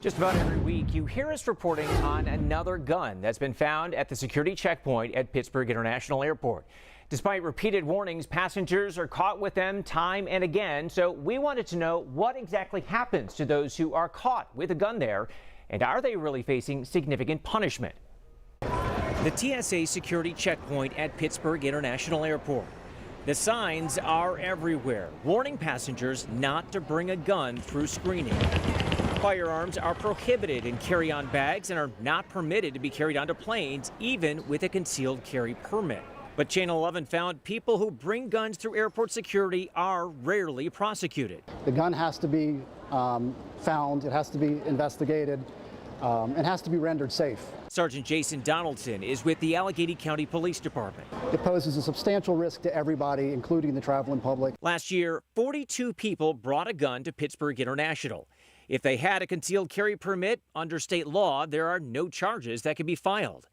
Just about every week, you hear us reporting on another gun that's been found at the security checkpoint at Pittsburgh International Airport. Despite repeated warnings, passengers are caught with them time and again. So we wanted to know what exactly happens to those who are caught with a gun there, and are they really facing significant punishment? The TSA security checkpoint at Pittsburgh International Airport. The signs are everywhere, warning passengers not to bring a gun through screening. Firearms are prohibited in carry-on bags and are not permitted to be carried onto planes, even with a concealed carry permit. But Channel 11 found people who bring guns through airport security are rarely prosecuted. The gun has to be found, it has to be investigated, and has to be rendered safe. Sergeant Jason Donaldson is with the Allegheny County Police Department. It poses a substantial risk to everybody, including the traveling public. Last year, 42 people brought a gun to Pittsburgh International. If they had a concealed carry permit, under state law, there are no charges that can be filed.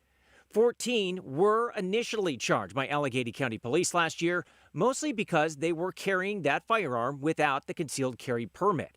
14 were initially charged by Allegheny County Police last year, mostly because they were carrying that firearm without the concealed carry permit.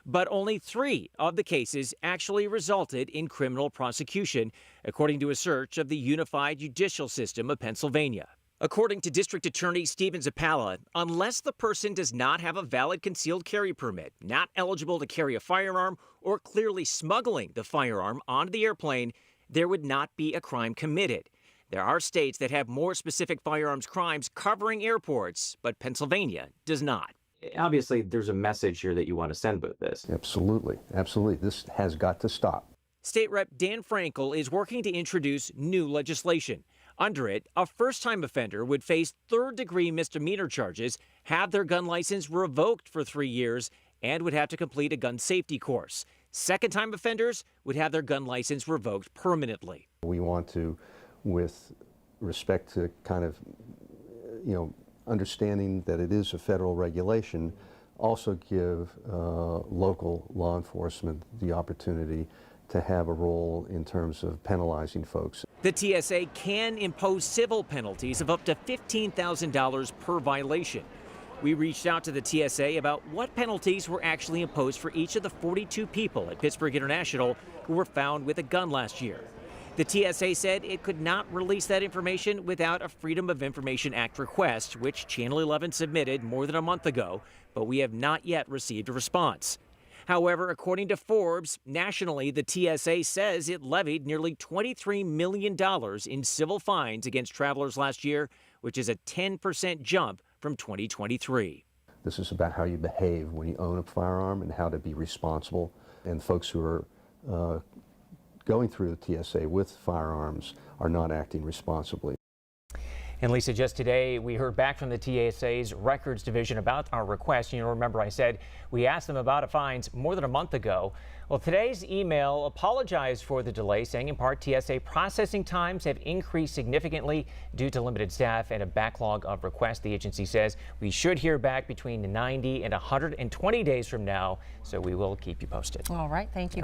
But only 3 of the cases actually resulted in criminal prosecution, according to a search of the Unified Judicial System of Pennsylvania. According to District Attorney Stephen Zappala, unless the person does not have a valid concealed carry permit, not eligible to carry a firearm, or clearly smuggling the firearm onto the airplane, there would not be a crime committed. There are states that have more specific firearms crimes covering airports, but Pennsylvania does not. Obviously, there's a message here that you want to send with this. Absolutely. Absolutely. This has got to stop. State Rep Dan Frankel is working to introduce new legislation. Under it, a first-time offender would face third-degree misdemeanor charges, have their gun license revoked for 3 years, and would have to complete a gun safety course. Second-time offenders would have their gun license revoked permanently. We want to, with respect to kind of, understanding that it is a federal regulation, also give local law enforcement the opportunity to have a role in terms of penalizing folks. The TSA can impose civil penalties of up to $15,000 per violation. We reached out to the TSA about what penalties were actually imposed for each of the 42 people at Pittsburgh International who were found with a gun last year. The TSA said it could not release that information without a Freedom of Information Act request, which Channel 11 submitted more than a month ago, but we have not yet received a response. However, according to Forbes, nationally, the TSA says it levied nearly $23 million in civil fines against travelers last year, which is a 10% jump from 2023. This is about how you behave when you own a firearm and how to be responsible. And folks who are going through the TSA with firearms are not acting responsibly. And Lisa, just today we heard back from the TSA's records division about our request. You know, remember I said we asked them about a fines more than a month ago. Well, today's email apologized for the delay, saying in part TSA processing times have increased significantly due to limited staff and a backlog of requests. The agency says we should hear back between 90 and 120 days from now, so we will keep you posted. All right, thank you.